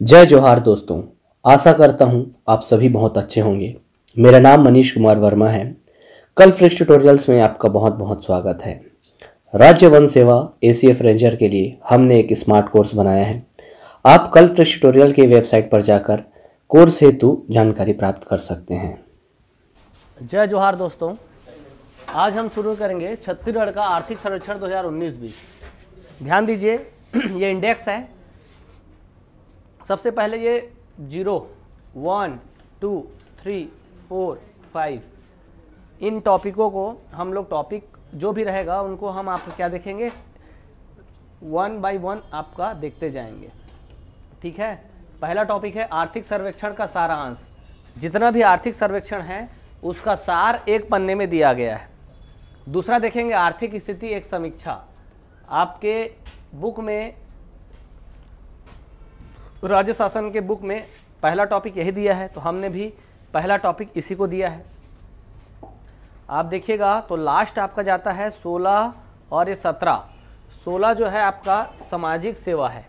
जय जोहार दोस्तों। आशा करता हूँ आप सभी बहुत अच्छे होंगे। मेरा नाम मनीष कुमार वर्मा है। कल फ्रिक्स ट्यूटोरियल्स में आपका बहुत बहुत स्वागत है। राज्य वन सेवा एसीएफ रेंजर के लिए हमने एक स्मार्ट कोर्स बनाया है। आप कल फ्रिक्स ट्यूटोरियल की वेबसाइट पर जाकर कोर्स हेतु जानकारी प्राप्त कर सकते हैं। जय जोहार दोस्तों। आज हम शुरू करेंगे छत्तीसगढ़ का आर्थिक सर्वेक्षण 2019-20। ध्यान दीजिए, ये इंडेक्स है। सबसे पहले ये 0, 1, 2, 3, 4, 5 इन टॉपिकों को हम लोग टॉपिक जो भी रहेगा उनको हम आपको क्या देखेंगे, 1 बाय 1 आपका देखते जाएंगे। ठीक है। पहला टॉपिक है आर्थिक सर्वेक्षण का सारांश। जितना भी आर्थिक सर्वेक्षण है उसका सार एक पन्ने में दिया गया है। दूसरा देखेंगे आर्थिक स्थिति एक समीक्षा। आपके बुक में, राज्य शासन के बुक में पहला टॉपिक यही दिया है, तो हमने भी पहला टॉपिक इसी को दिया है। आप देखिएगा तो लास्ट आपका जाता है 16 और ये 17। 16 जो है आपका सामाजिक सेवा है।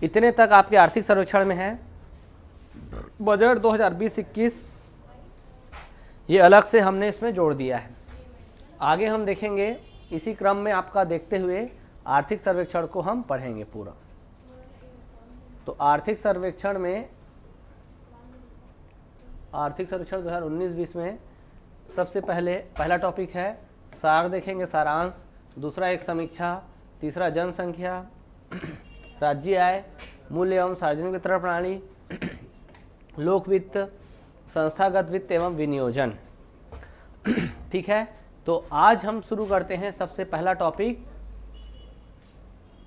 इतने तक आपके आर्थिक सर्वेक्षण में है। बजट 2020-21 ये अलग से हमने इसमें जोड़ दिया है। आगे हम देखेंगे, इसी क्रम में आपका देखते हुए आर्थिक सर्वेक्षण को हम पढ़ेंगे पूरा। तो आर्थिक सर्वेक्षण 2019-20 में सबसे पहले पहला टॉपिक है सार, देखेंगे सारांश। दूसरा एक समीक्षा। तीसरा जनसंख्या, राज्य आय, मूल्य एवं सार्वजनिक वितरण प्रणाली, लोक वित्त, संस्थागत वित्त एवं विनियोजन। ठीक है। तो आज हम शुरू करते हैं सबसे पहला टॉपिक,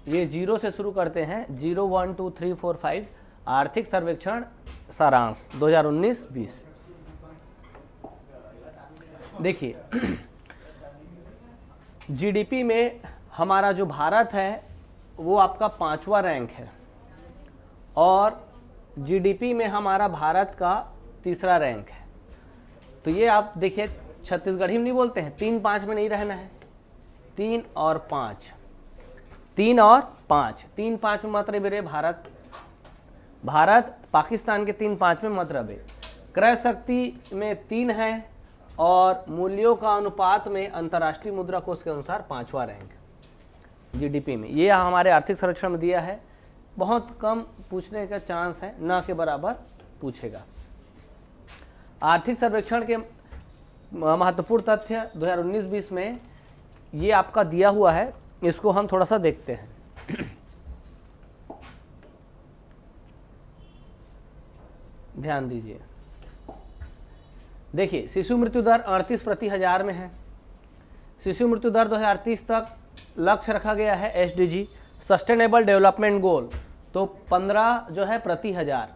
ये 0 से शुरू करते हैं। 0, 1, 2, 3, 4, 5 आर्थिक सर्वेक्षण सारांश 2019-20। देखिए, जीडीपी में हमारा जो भारत है वो आपका 5वां रैंक है, और जीडीपी में हमारा भारत का 3रा रैंक है। तो ये आप देखिए, छत्तीसगढ़ी में नहीं बोलते हैं, 3, 5 में नहीं रहना है। 3 और 5, 3 और 5, 3, 5 में मत रहे भारत पाकिस्तान के 3, 5 में मत रहे। क्रय शक्ति में 3 है, और मूल्यों का अनुपात में अंतर्राष्ट्रीय मुद्रा कोष के अनुसार 5वां रैंक जीडीपी में। ये हमारे आर्थिक सर्वेक्षण में दिया है। बहुत कम पूछने का चांस है, ना के बराबर पूछेगा। आर्थिक सर्वेक्षण के महत्वपूर्ण तथ्य 2019-20 में ये आपका दिया हुआ है, इसको हम थोड़ा सा देखते हैं। ध्यान दीजिए, देखिए शिशु मृत्यु दर 38 प्रति हजार में है। शिशु मृत्यु दर 2030 तक लक्ष्य रखा गया है, एसडीजी सस्टेनेबल डेवलपमेंट गोल, तो 15 जो है प्रति हजार।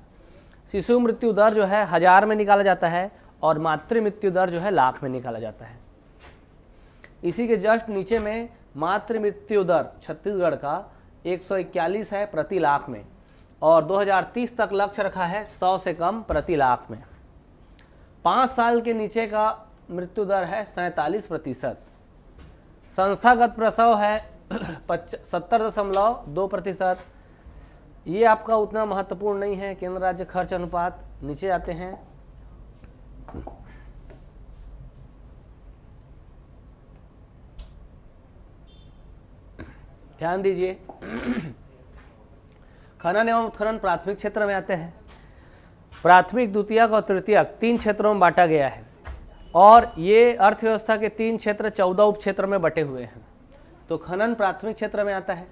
शिशु मृत्यु दर जो है 1000 में निकाला जाता है, और मातृ मृत्यु दर जो है लाख में निकाला जाता है। इसी के जस्ट नीचे में मातृ मृत्यु दर छत्तीसगढ़ का 141 है प्रति लाख में, और 2030 तक लक्ष्य रखा है 100 से कम प्रति लाख में। 5 साल के नीचे का मृत्यु दर है 47%। संस्थागत प्रसव है 70.2%। ये आपका उतना महत्वपूर्ण नहीं है। केंद्र राज्य खर्च अनुपात, नीचे आते हैं। ध्यान दीजिए, खनन एवं उत्खनन प्राथमिक क्षेत्र में आते हैं। प्राथमिक, द्वितीयक और तृतीयक 3 क्षेत्रों में बांटा गया है, और ये अर्थव्यवस्था के 3 क्षेत्र 14 उप क्षेत्र में बटे हुए हैं। तो खनन प्राथमिक क्षेत्र में आता है।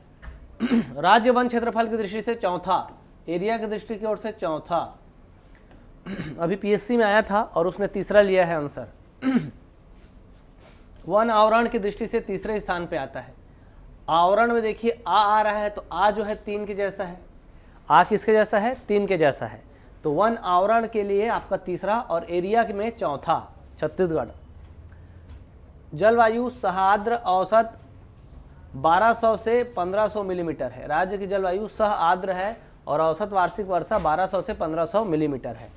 राज्य वन क्षेत्रफल की दृष्टि से चौथा, एरिया की दृष्टि की ओर से चौथा। अभी पीएससी में आया था और उसने 3रा लिया है आंसर। वन आवरण की दृष्टि से 3रे स्थान पे आता है। आवरण में देखिए आ रहा है, तो आ जो है 3 के जैसा है। आ किसके जैसा है? 3 के जैसा है। तो वन आवरण के लिए आपका 3रा, और एरिया में चौथा छत्तीसगढ़। जलवायु सहाद्र औसत 1200 से 1500 मिलीमीटर है। राज्य की जलवायु सह आर्द्र है, और औसत वार्षिक वर्षा 1200 से 1500 मिलीमीटर है।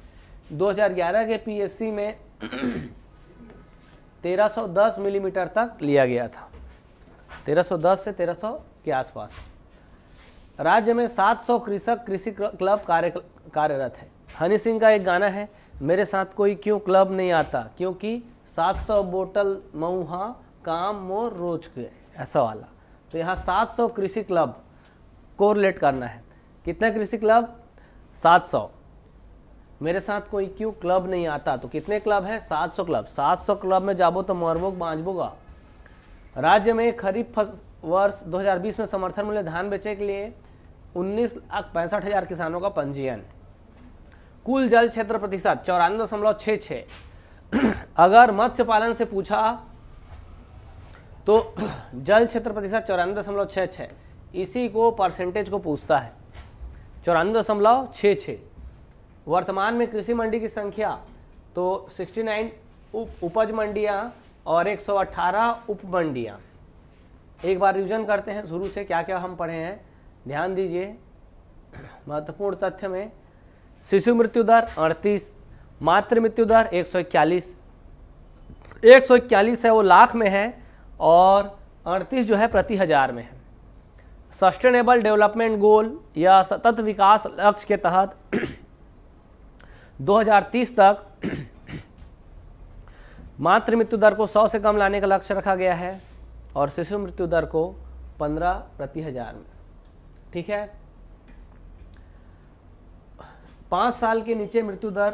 2011 के पीएससी में 1310 मिलीमीटर तक लिया गया था, 1310 से 1300 के आसपास। राज्य में 700 कृषि क्लब कार्यरत है। हनी सिंह का एक गाना है, मेरे साथ कोई क्यों क्लब नहीं आता, क्योंकि 700 बोतल मऊहा काम मोर रोज के, ऐसा वाला। तो यहाँ 700 कृषि क्लब को रिलेट करना है। कितने कृषि क्लब? 700। मेरे साथ कोई क्यों क्लब नहीं आता, तो कितने क्लब है? 700 क्लब। 700 क्लब में जाबो तो मरबो बांचबोगा। राज्य में खरीफ वर्ष 2020 में समर्थन मूल्य धान बेचे के लिए 19,65,000 किसानों का पंजीयन। कुल जल क्षेत्र प्रतिशत 94.66। अगर मत्स्य पालन से पूछा तो जल क्षेत्र प्रतिशत 94.66, इसी को परसेंटेज को पूछता है। 94.66। वर्तमान में कृषि मंडी की संख्या तो 69 उपज मंडियां और 118 उप मंडियां। एक बार रिवीजन करते हैं शुरू से, क्या क्या हम पढ़े हैं, ध्यान दीजिए। महत्वपूर्ण तथ्य में शिशु मृत्यु दर 38, मातृ मृत्यु दर 141 है, वो लाख में है, और 38 जो है प्रति हजार में है। सस्टेनेबल डेवलपमेंट गोल या सतत विकास लक्ष्य के तहत 2030 तक मातृ मृत्यु दर को 100 से कम लाने का लक्ष्य रखा गया है, और शिशु मृत्यु दर को 15 प्रति हजार में। ठीक है। 5 साल के नीचे मृत्यु दर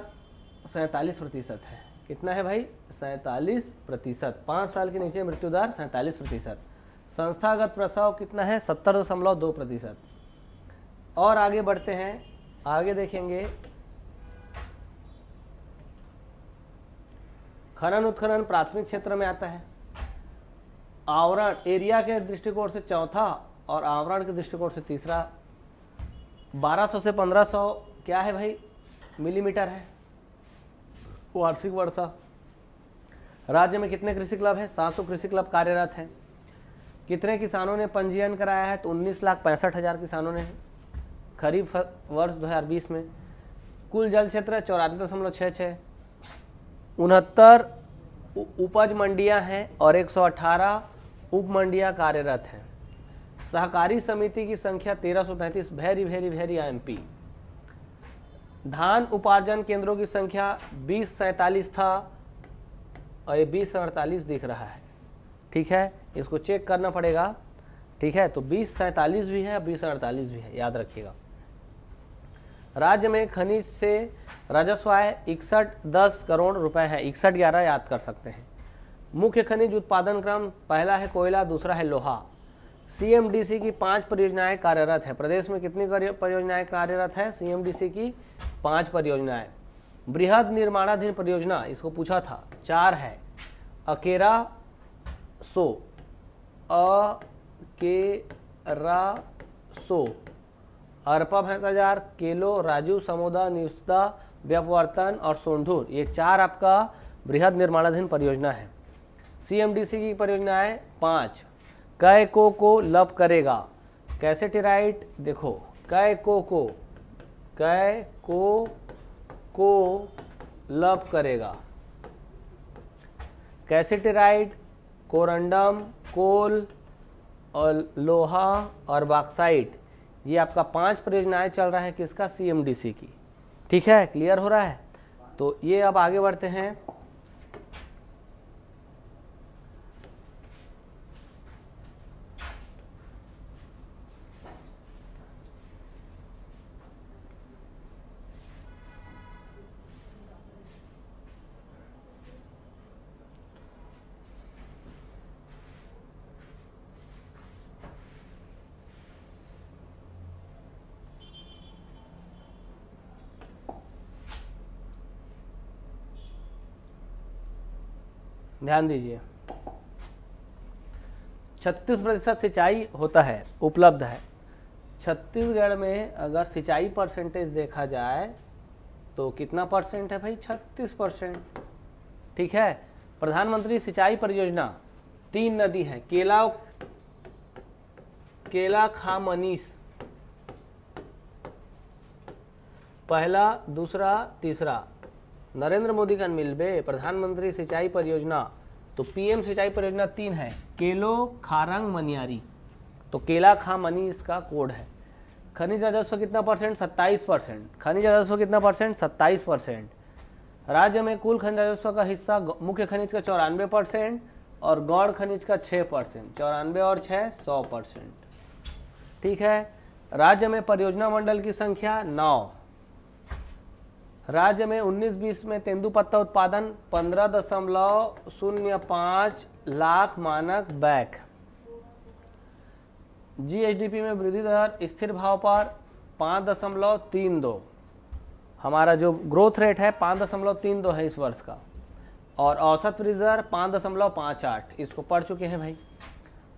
47% है। कितना है भाई? 47%। 5 साल के नीचे मृत्यु दर 47%। संस्थागत प्रसव कितना है? 70.2%। और आगे बढ़ते हैं, आगे देखेंगे खनन उत्खनन प्राथमिक क्षेत्र में आता है। आवरण एरिया के दृष्टिकोण से चौथा और आवरण के दृष्टिकोण से तीसरा। 1200 से 1500 क्या है भाई? मिलीमीटर है वार्षिक वर्षा। राज्य में कितने कृषि क्लब है? 700 कृषि क्लब कार्यरत है। कितने किसानों ने पंजीयन कराया है? तो 19,65,000 किसानों ने खरीफ वर्ष 2020 में। कुल जल क्षेत्र 94.66। 69 उपज मंडियां हैं और 118 उप मंडियां कार्यरत हैं। सहकारी समिति की संख्या 1333, वेरी वेरी वेरी एमपी। धान उपार्जन केंद्रों की संख्या 2047 था और ये 2048 दिख रहा है। ठीक है, इसको चेक करना पड़ेगा। ठीक है, तो 2047 भी है, 2048 भी है, याद रखिएगा। राज्य में खनिज से राजस्व आय 6110 करोड़ रुपए है। 6111 याद कर सकते हैं। मुख्य खनिज उत्पादन क्रम, पहला है कोयला, दूसरा है लोहा। सीएमडीसी की 5 परियोजनाएं कार्यरत है। प्रदेश में कितनी परियोजनाएं कार्यरत है? सीएमडीसी की 5 परियोजनाएं। बृहद निर्माणाधीन परियोजना, इसको पूछा था, 4 है। अकेरा सो, अरपा भैंसाजार, केलो, राजू, समोदा, निस्दा, व्यपवर्तन और सोंढूर, ये 4 आपका बृहद निर्माणाधीन परियोजना है। सीएमडीसी की परियोजनाएं 5। कै को लब करेगा। कैसेटेराइट देखो, कै को लब करेगा। कैसेटेराइट, कोरंडम, कोल और लोहा और बॉक्साइट, ये आपका 5 परियोजनाएं चल रहा है किसका? सीएमडीसी की। ठीक है, क्लियर हो रहा है? तो ये अब आगे बढ़ते हैं। ध्यान दीजिए, 36% सिंचाई होता है, उपलब्ध है। छत्तीसगढ़ में अगर सिंचाई परसेंटेज देखा जाए तो कितना परसेंट है भाई? 36%। ठीक है। प्रधानमंत्री सिंचाई परियोजना 3 नदी है, केला खा मनीष, पहला, दूसरा, तीसरा। नरेंद्र मोदी का मिलबे प्रधानमंत्री सिंचाई परियोजना, तो पीएम सिंचाई परियोजना 3 है, केलो खारंग मनियारी। तो केला खा मनी इसका कोड है। खनिज राजस्व कितना परसेंट? 27%। खनिज राजस्व कितना परसेंट? 27%। राज्य में कुल खनिज राजस्व का हिस्सा मुख्य खनिज का 94% और गौण खनिज का 6%। 94 और 6 100%। ठीक है। राज्य में परियोजना मंडल की संख्या 9। राज्य में 19-20 में तेंदुपत्ता उत्पादन 15.05 लाख मानक बैग। जीएसडीपी में वृद्धि दर स्थिर भाव पर 5.32। हमारा जो ग्रोथ रेट है 5.32 है इस वर्ष का, और औसत वृद्धि दर 5.58। इसको पढ़ चुके हैं भाई।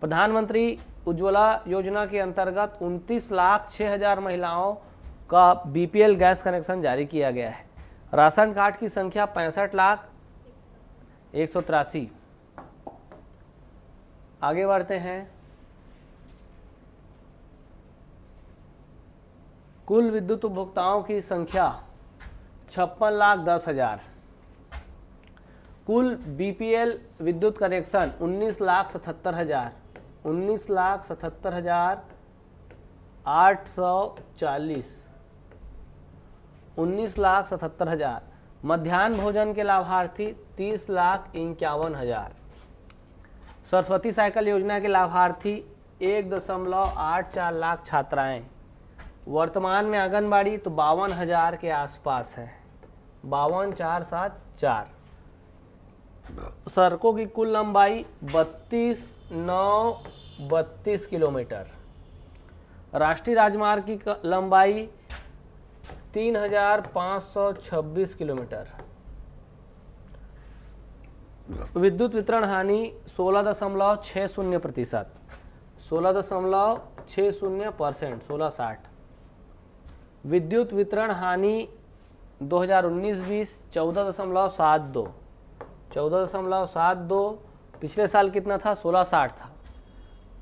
प्रधानमंत्री उज्ज्वला योजना के अंतर्गत 29,06,000 महिलाओं का बीपीएल गैस कनेक्शन जारी किया गया है। राशन कार्ड की संख्या 65,01,183। आगे बढ़ते हैं। कुल विद्युत उपभोक्ताओं की संख्या 56,10,000। कुल बीपीएल विद्युत कनेक्शन 19,77,000। 19,77,840। 19,77,000। मध्याह्न भोजन के लाभार्थी 30,51,000। सरस्वती साइकिल योजना के लाभार्थी 1.84 लाख छात्राएं। वर्तमान में आंगनबाड़ी तो 52,000 के आसपास है, 52,474। सड़कों की कुल लंबाई 32,932 किलोमीटर। राष्ट्रीय राजमार्ग की लंबाई 3,526 किलोमीटर। विद्युत वितरण हानि 16.60%। 16.60%। 1660। विद्युत वितरण हानि 2019-20 14.72। 14.72। पिछले साल कितना था? 1660 था।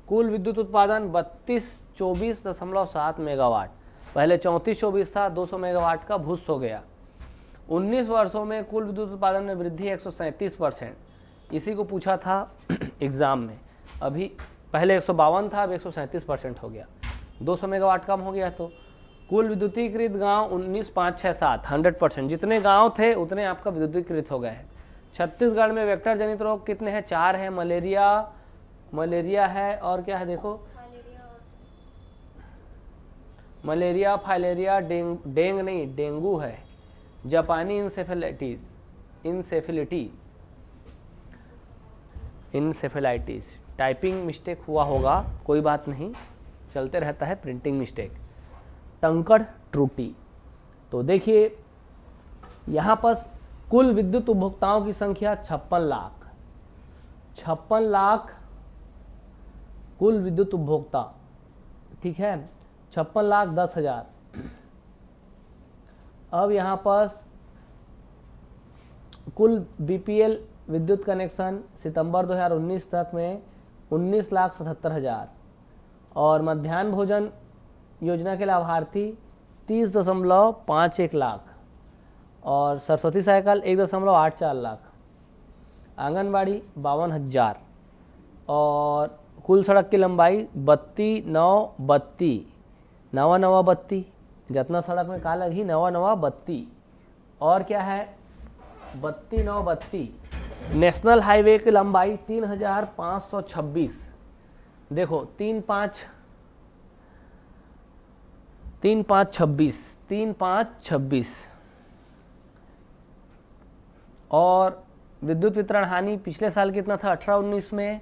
कुल विद्युत उत्पादन 3224.7 मेगावाट। पहले 3424 था, 200 मेगावाट का भूस हो गया। 19 वर्षों में कुल विद्युत उत्पादन में वृद्धि 137%। इसी को पूछा था एग्जाम में। अभी पहले 152 था, अब 137% हो गया। 200 मेगावाट कम हो गया। तो कुल विद्युतीकृत गांव 19,567 100%। जितने गांव थे उतने आपका विद्युतीकृत हो गए हैं। छत्तीसगढ़ में वेक्टर जनित रोग कितने हैं? 4 है। मलेरिया है, और क्या है देखो, मलेरिया, फाइलेरिया, डेंग नहीं, डेंगू है, जापानी इंसेफेलाइटिस। टाइपिंग मिस्टेक हुआ होगा, कोई बात नहीं, चलते रहता है प्रिंटिंग मिस्टेक। टंकड़ त्रुटि। तो देखिए यहाँ पर कुल विद्युत उपभोक्ताओं की संख्या 56 लाख। 56 लाख कुल विद्युत उपभोक्ता। ठीक है। 56,10,000। अब यहाँ पर कुल बीपीएल विद्युत कनेक्शन सितंबर 2019 तक में 19,77,000 और मध्याह्न भोजन योजना के लाभार्थी 30.51 लाख और सरस्वती साइकिल 1.84 लाख। आंगनबाड़ी 52,000 और कुल सड़क की लंबाई 32,932। नवा नवा बत्ती, जितना सड़क में कहा लगी नवा नवा बत्ती। और क्या है? 32,932। नेशनल हाईवे की लंबाई 3,526। देखो 3,526। और विद्युत वितरण हानि पिछले साल कितना था? 18-19 में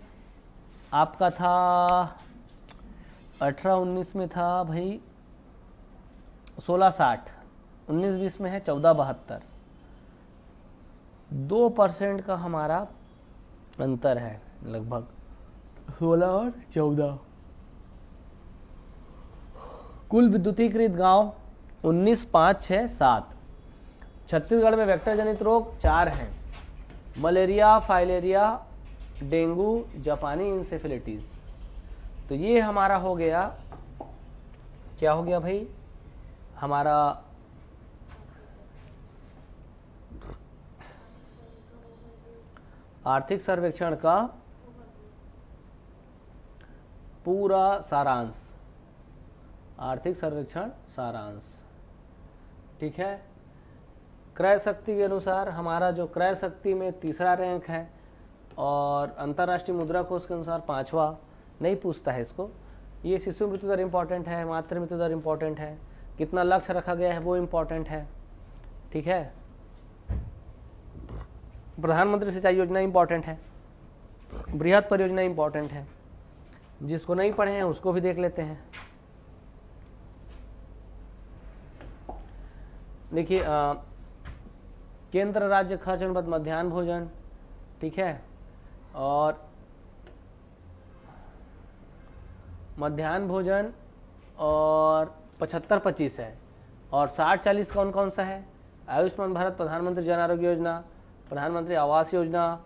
आपका था, 18-19 में था भाई 1660। 19-20 में है 1472। 2% का हमारा अंतर है, लगभग 16 और 14। कुल विद्युतीकृत गांव 19,567। छत्तीसगढ़ में वेक्टर जनित रोग 4 हैं: मलेरिया, फाइलेरिया, डेंगू, जापानी इंसेफेलाइटिस। तो ये हमारा हो गया, क्या हो गया भाई? हमारा आर्थिक सर्वेक्षण का पूरा सारांश। आर्थिक सर्वेक्षण सारांश। ठीक है, क्रय शक्ति के अनुसार हमारा जो क्रय शक्ति में तीसरा रैंक है और अंतर्राष्ट्रीय मुद्रा कोष के अनुसार 5वां। नहीं पूछता है इसको। ये शिशु मृत्यु दर इम्पॉर्टेंट है, मातृ मृत्यु दर इम्पॉर्टेंट है, कितना लक्ष्य रखा गया है वो इम्पॉर्टेंट है। ठीक है, प्रधानमंत्री सिंचाई योजना इम्पॉर्टेंट है, बृहद परियोजना इम्पॉर्टेंट है। जिसको नहीं पढ़े हैं उसको भी देख लेते हैं। देखिए, केंद्र राज्य खर्च अनुपात मध्याह्न भोजन, ठीक है, और मध्याह्न भोजन और 75-25 है, और 60-40 कौन कौन सा है? आयुष्मान भारत, प्रधानमंत्री जन आरोग्य योजना, प्रधानमंत्री आवास योजना,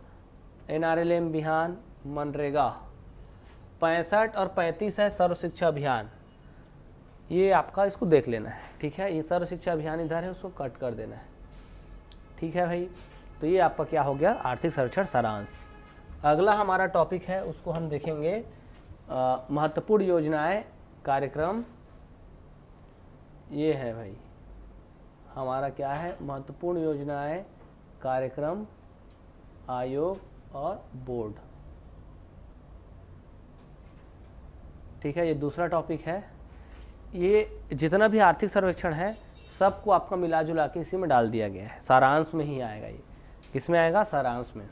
NRLM बिहान, मनरेगा। 65 और 35 है सर्व शिक्षा अभियान। ये आपका इसको देख लेना है। ठीक है, ये सर्व शिक्षा अभियान इधर है, उसको कट कर देना है। ठीक है भाई, तो ये आपका क्या हो गया? आर्थिक सर्वेक्षण सारांश। अगला हमारा टॉपिक है, उसको हम देखेंगे महत्वपूर्ण योजनाएं कार्यक्रम। ये है भाई हमारा क्या है? महत्वपूर्ण योजनाएं कार्यक्रम आयोग और बोर्ड। ठीक है, ये दूसरा टॉपिक है। ये जितना भी आर्थिक सर्वेक्षण है सबको आपका मिला जुला के इसी में डाल दिया गया है, सारांश में ही आएगा। ये किसमें आएगा? सारांश में।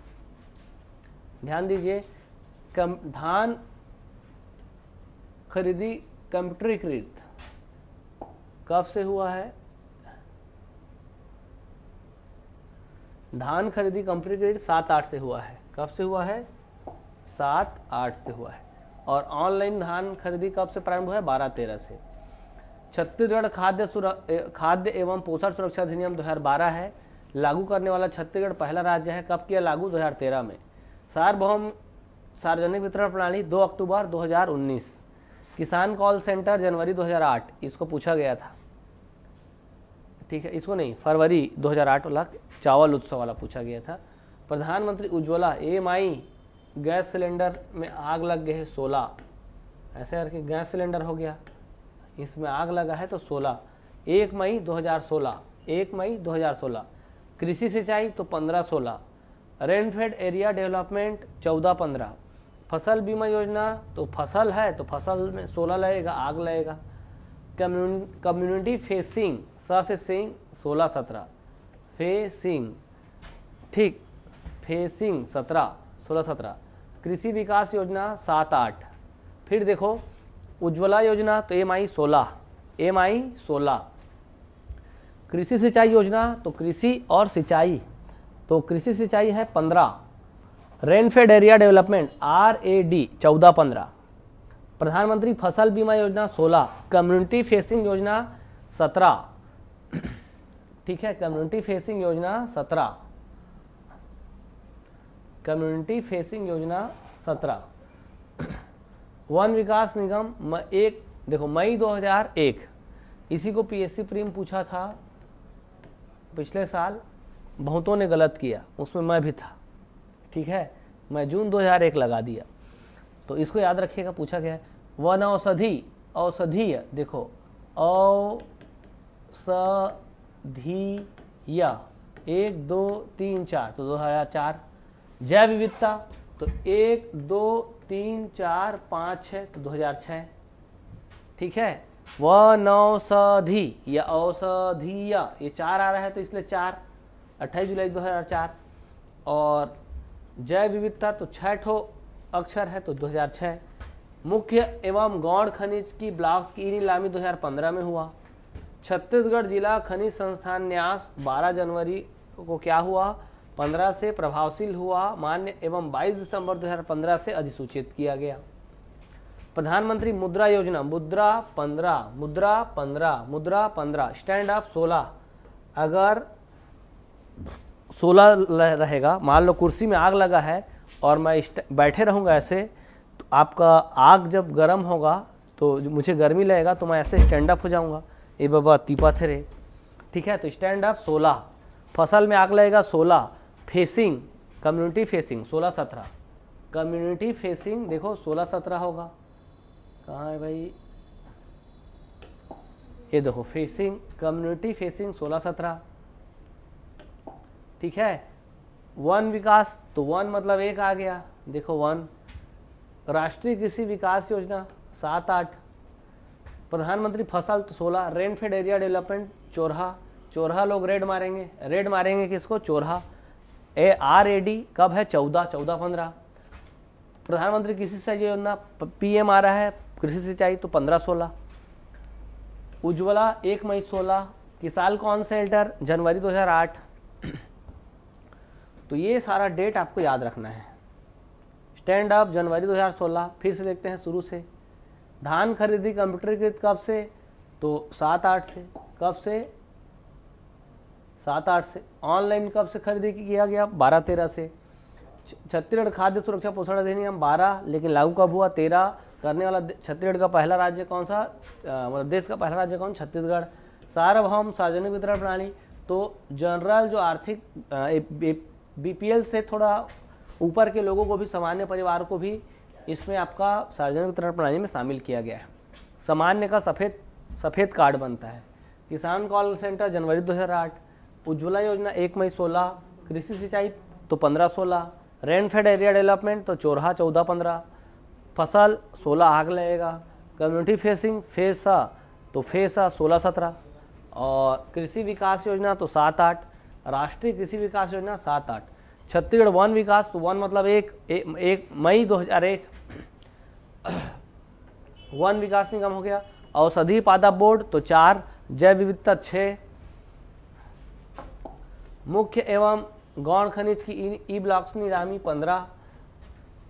ध्यान दीजिए, धान खरीदी कंप्यूटरीकृत कब से हुआ है? धान खरीदी कंप्यूटरीकृत 7-8 से हुआ है। कब से हुआ है? 7-8 से हुआ है। और ऑनलाइन धान खरीदी कब से प्रारंभ हुआ है? 12-13 से। छत्तीसगढ़ खाद्य एवं पोषण सुरक्षा अधिनियम 2012 है, लागू करने वाला छत्तीसगढ़ पहला राज्य है। कब किया लागू? 2013 में। सार्वभौम सार्वजनिक वितरण प्रणाली 2 अक्टूबर 2019। किसान कॉल सेंटर जनवरी 2008, इसको पूछा गया था। ठीक है, इसको नहीं, फरवरी 2008 वाला चावल उत्सव वाला पूछा गया था। प्रधानमंत्री उज्ज्वला AMI गैस सिलेंडर में आग लग गए 16, ऐसे करके गैस सिलेंडर हो गया, इसमें आग लगा है तो 16। 1 मई 2016, 1 मई 2016। कृषि सिंचाई तो 15-16। Rainfed area development 14-15। फसल बीमा योजना तो फसल है तो फसल में 16 लगेगा, आग लगेगा। कम्युनिटी फेसिंग से सिंग 16-17। फेसिंग, ठीक, फेसिंग 16-17। कृषि विकास योजना 7-8। फिर देखो उज्ज्वला योजना तो MI 16। कृषि सिंचाई योजना तो कृषि और सिंचाई, तो कृषि सिंचाई है 15। Rainfed area development RAD 14-15। प्रधानमंत्री फसल बीमा योजना 16। कम्युनिटी फेसिंग योजना 17। ठीक है, कम्युनिटी फेसिंग योजना 17। कम्युनिटी फेसिंग योजना 17। वन विकास निगम एक, देखो मई 2001, इसी को PSC प्रीम पूछा था पिछले साल, बहुतों ने गलत किया, उसमें मैं भी था। ठीक है, मैं जून 2001 लगा दिया, तो इसको याद रखिएगा, पूछा गया है। वन औषधीय, देखो औषधीय 1, 2, 3, 4 तो 2004। जैव विविधता तो 1, 2, 3, 4, 5, 6 तो 2006। ठीक है, वनौषधि या औषधीय ये 4 आ रहा है तो इसलिए 4, 28 जुलाई 2004। और जैव विविधता तो 6 ठो अक्षर है तो 2006। मुख्य एवं गौण खनिज की ब्लॉक्स की नीलामी 2015 में हुआ। छत्तीसगढ़ जिला खनिज संस्थान न्यास 12 जनवरी को क्या हुआ? 15 से प्रभावशील हुआ मान्य एवं 22 दिसंबर 2015 से अधिसूचित किया गया। प्रधानमंत्री मुद्रा योजना मुद्रा 15 स्टैंड अप 16। अगर 16 रहेगा, मान लो कुर्सी में आग लगा है और मैं बैठे रहूँगा ऐसे, तो आपका आग जब गर्म होगा तो मुझे गर्मी लगेगा तो मैं ऐसे स्टैंड अप हो जाऊँगा, ये बाबा तीपा थे रे। ठीक है, तो स्टैंड अप 16। फसल में आग लगेगा 16। Facing, community facing 16-17। Community facing देखो 16-17 होगा, कहाँ है भाई? ये देखो फेसिंग कम्युनिटी फेसिंग 16-17, ठीक है। वन विकास तो वन मतलब एक आ गया, देखो वन। राष्ट्रीय कृषि विकास योजना 7-8, प्रधानमंत्री फसल तो 16, रेनफेड एरिया डेवलपमेंट चोरहा, चोरहा लोग रेड मारेंगे किसको, चोरहा। RAD कब है, 14-15। प्रधानमंत्री कृषि सिंचाई योजना PM आ रहा है, कृषि सिंचाई तो 15-16। उज्ज्वला 1 मई 16, किसान कॉन सेंटर जनवरी 2008। तो ये सारा डेट आपको याद रखना है। स्टैंड अप जनवरी 2016, फिर से देखते हैं शुरू से। धान खरीदी कंप्यूटरीकृत कब से, तो 7-8 से। कब से, 7-8 से। ऑनलाइन कब से खरीदी किया गया, 12-13 से। छत्तीसगढ़ खाद्य सुरक्षा पोषण अधिनियम 12, लेकिन लागू कब हुआ, 13। करने वाला छत्तीसगढ़ का पहला राज्य कौन सा, मतलब देश का पहला राज्य कौन, छत्तीसगढ़। सार्वभौम सार्वजनिक वितरण प्रणाली, तो जनरल जो आर्थिक BPL से थोड़ा ऊपर के लोगों को भी, सामान्य परिवार को भी इसमें आपका सार्वजनिक वितरण प्रणाली में शामिल किया गया है। सामान्य का सफ़ेद कार्ड बनता है। किसान कॉल सेंटर जनवरी 2008। उज्ज्वला योजना 1 मई 16, कृषि सिंचाई तो 15-16, रेनफेड एरिया डेवलपमेंट तो चोरहा 14-15, फसल 16 आग लगेगा, कम्युनिटी फेसिंग फेसा तो फेसा 16-17, और कृषि विकास योजना तो 7-8, राष्ट्रीय कृषि विकास योजना 7-8। छत्तीसगढ़ वन विकास तो वन मतलब 1 मई 2001 वन विकास निगम हो गया। औषधि पादप बोर्ड तो 4, जैव विविधता 6, मुख्य एवं गौण खनिज की ई ब्लॉक्स नीलामी 15,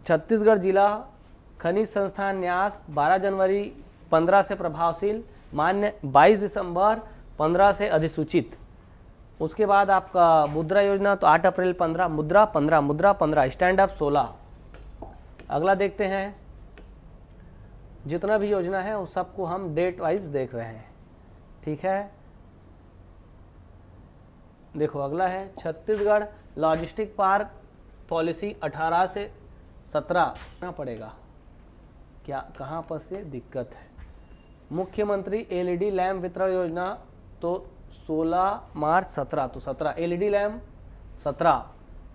छत्तीसगढ़ जिला खनिज संस्थान न्यास 12 जनवरी 15 से प्रभावशील, मान्य 22 दिसंबर 15 से अधिसूचित। उसके बाद आपका मुद्रा योजना तो 8 अप्रैल 15, मुद्रा 15, स्टैंड अप 16। अगला देखते हैं, जितना भी योजना है उस सबको हम डेट वाइज देख रहे हैं, ठीक है। देखो अगला है छत्तीसगढ़ लॉजिस्टिक पार्क पॉलिसी 18 से 17 पड़ेगा, क्या कहाँ पर से दिक्कत है। मुख्यमंत्री LED लैम्प वितरण योजना तो 16 मार्च 17, तो 17 LED लैम्प 17।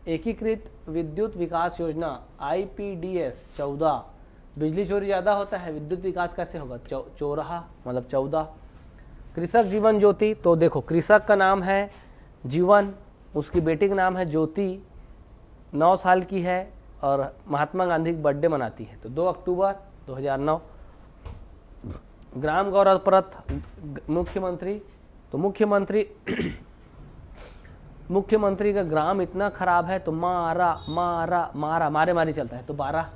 एकीकृत विद्युत विकास योजना IPDS 14, बिजली चोरी ज़्यादा होता है, विद्युत विकास कैसे होगा, चौराहा मतलब 14। कृषक जीवन ज्योति, तो देखो कृषक का नाम है जीवन, उसकी बेटी का नाम है ज्योति, 9 साल की है और महात्मा गांधी की बर्थडे मनाती है, तो 2 अक्टूबर 2009। ग्राम गौरव रथ मुख्यमंत्री, तो मुख्यमंत्री का ग्राम इतना खराब है तो मारे मारी चलता है, तो 12,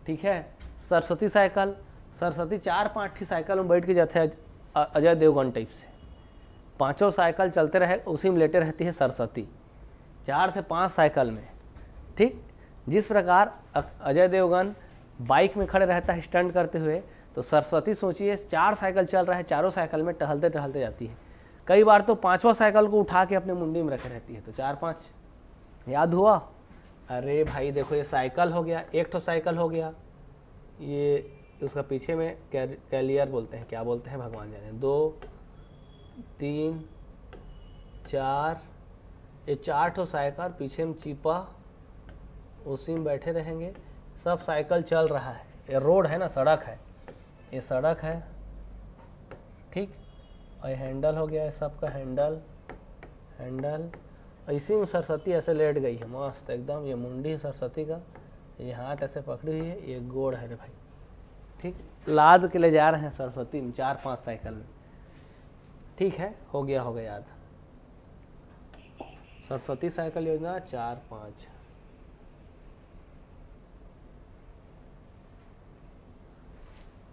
ठीक है। सरस्वती साइकिल, सरस्वती 4-5 साइकिल में बैठ के जाते हैं अजय देवगन टाइप से, 5 साइकिल चलते रहे, उसी में लेटे रहती है सरस्वती, 4 से 5 साइकिल में, ठीक। जिस प्रकार अजय देवगन बाइक में खड़े रहता है स्टंट करते हुए, तो सरस्वती सोचिए 4 साइकिल चल रहा है, चारों साइकिल में टहलते टहलते जाती है। कई बार तो 5वां साइकिल को उठा के अपने मुंडी में रखे रहती है, तो 4-5 याद हुआ। अरे भाई देखो ये साइकिल हो गया, एक तो साइकिल हो गया, ये उसका पीछे में कैलियर बोलते हैं, क्या बोलते हैं भगवान जाने, 2 3 4, ये 4 साइकिल पीछे में चिपा, उसी में बैठे रहेंगे, सब साइकिल चल रहा है। ये रोड है ना, सड़क है, ये सड़क है, ठीक। और ये हैंडल हो गया है, सबका हैंडल, इसी में सरस्वती ऐसे लेट गई है मस्त एकदम, ये मुंडी है सरस्वती का, ये हाथ ऐसे पकड़ी हुई है, ये गोड़ है रे भाई, ठीक। लाद के ले जा रहे हैं सरस्वती में 4-5 साइकिल में, ठीक है। हो गया याद, सरस्वती साइकिल योजना 4-5।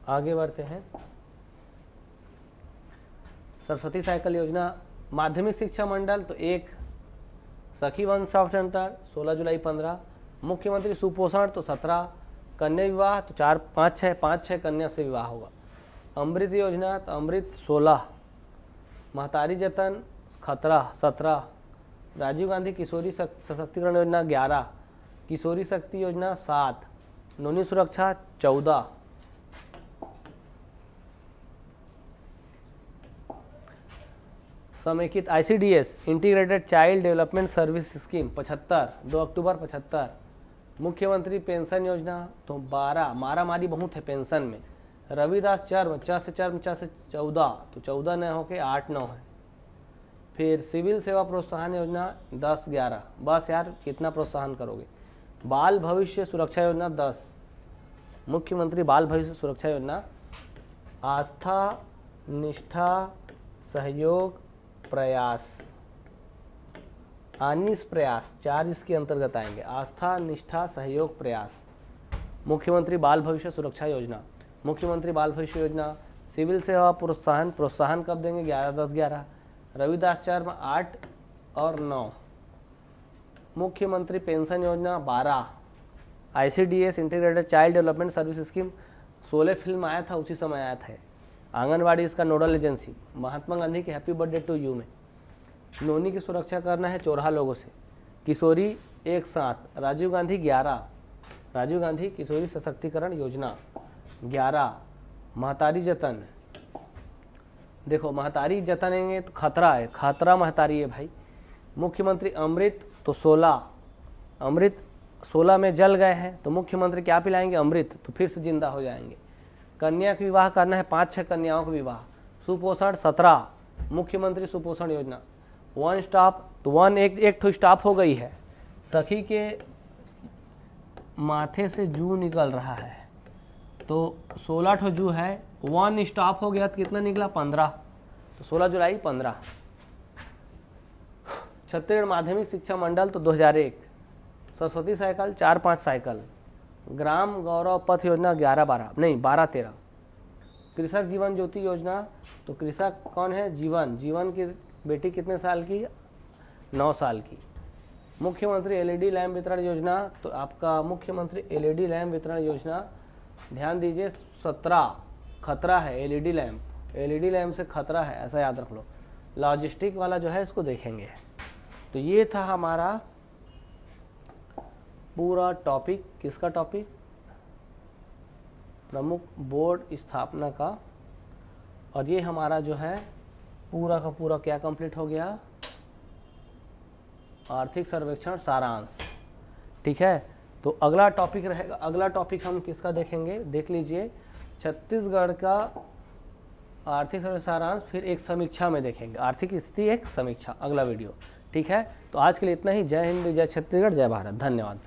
आगे बढ़ते हैं। सरस्वती साइकिल योजना माध्यमिक शिक्षा मंडल तो 1, सखी वन स्टॉप सेंटर 16 जुलाई 15, मुख्यमंत्री सुपोषण तो 17, कन्या विवाह तो 5-6 कन्या से विवाह होगा। अमृत योजना तो अमृत 16, महतारी जतन खतरा 17, राजीव गांधी किशोरी सशक्तिकरण योजना 11, किशोरी शक्ति योजना 7, नोनी सुरक्षा 14। समेकित ICDS integrated child development service scheme 75, 2 अक्टूबर 75। मुख्यमंत्री पेंशन योजना तो 12, मारामारी बहुत है पेंशन में। रविदास चर्म, च से 14, तो 14 न होके 8, 9 है। फिर सिविल सेवा प्रोत्साहन योजना 10, 11, बस यार कितना प्रोत्साहन करोगे। बाल भविष्य सुरक्षा योजना 10, मुख्यमंत्री बाल भविष्य सुरक्षा योजना। आस्था, निष्ठा, सहयोग, प्रयास, आनिस प्रयास, 4 इसके अंतर्गत आएंगे। आस्था, निष्ठा, सहयोग, प्रयास। मुख्यमंत्री बाल भविष्य सुरक्षा योजना, मुख्यमंत्री बाल भविष्य योजना। सिविल सेवा प्रोत्साहन कब देंगे? 11, 10, 11। रविदास चर्म 8 और 9। मुख्यमंत्री पेंशन योजना 12। ICDS integrated child development service scheme 16 film आया था, उसी समय आया था। आंगनवाड़ी इसका नोडल एजेंसी। महात्मा गांधी के हैप्पी बर्थडे टू यू में नोनी की सुरक्षा करना है चोरहा लोगों से। किशोरी एक साथ। राजीव गांधी 11, राजीव गांधी किशोरी सशक्तिकरण योजना 11। महतारी जतन, देखो महतारी जतनेंगे तो खतरा है, खतरा महतारी है भाई। मुख्यमंत्री अमृत तो 16, अमृत 16 में जल गए हैं तो मुख्यमंत्री क्या पिलाएंगे? अमृत, तो फिर से जिंदा हो जाएंगे। कन्या का विवाह करना है, 5-6 कन्याओं का विवाह। सुपोषण 17, मुख्यमंत्री सुपोषण योजना। वन स्टॉप तो एक ठो स्टॉप हो गई है। सखी के माथे से जू निकल रहा है तो 16 ठो जू है, वन स्टॉप हो गया तो कितना निकला? 15, तो 16 जुलाई 15। छत्तीसगढ़ माध्यमिक शिक्षा मंडल तो 2001। Saraswati cycle 4-5 cycle. ग्राम गौरव पथ योजना 12, 13। कृषक जीवन ज्योति योजना, तो कृषक कौन है? जीवन की बेटी कितने साल की? 9 साल की। मुख्यमंत्री LED लैंप वितरण योजना, तो आपका मुख्यमंत्री LED लैंप वितरण योजना, ध्यान दीजिए 17, खतरा है। LED लैंप से खतरा है, ऐसा याद रख लो। लॉजिस्टिक वाला जो है इसको देखेंगे। तो ये था हमारा पूरा टॉपिक। किसका टॉपिक? प्रमुख बोर्ड स्थापना का। और ये हमारा जो है पूरा का पूरा क्या कंप्लीट हो गया? आर्थिक सर्वेक्षण सारांश। ठीक है, तो अगला टॉपिक रहेगा। अगला टॉपिक हम किसका देखेंगे? देख लीजिए, छत्तीसगढ़ का आर्थिक सर्वेक्षण सारांश, फिर एक समीक्षा में देखेंगे। आर्थिक स्थिति एक समीक्षा, अगला वीडियो। ठीक है, तो आज के लिए इतना ही। जय हिंद, जय छत्तीसगढ़, जय भारत। धन्यवाद।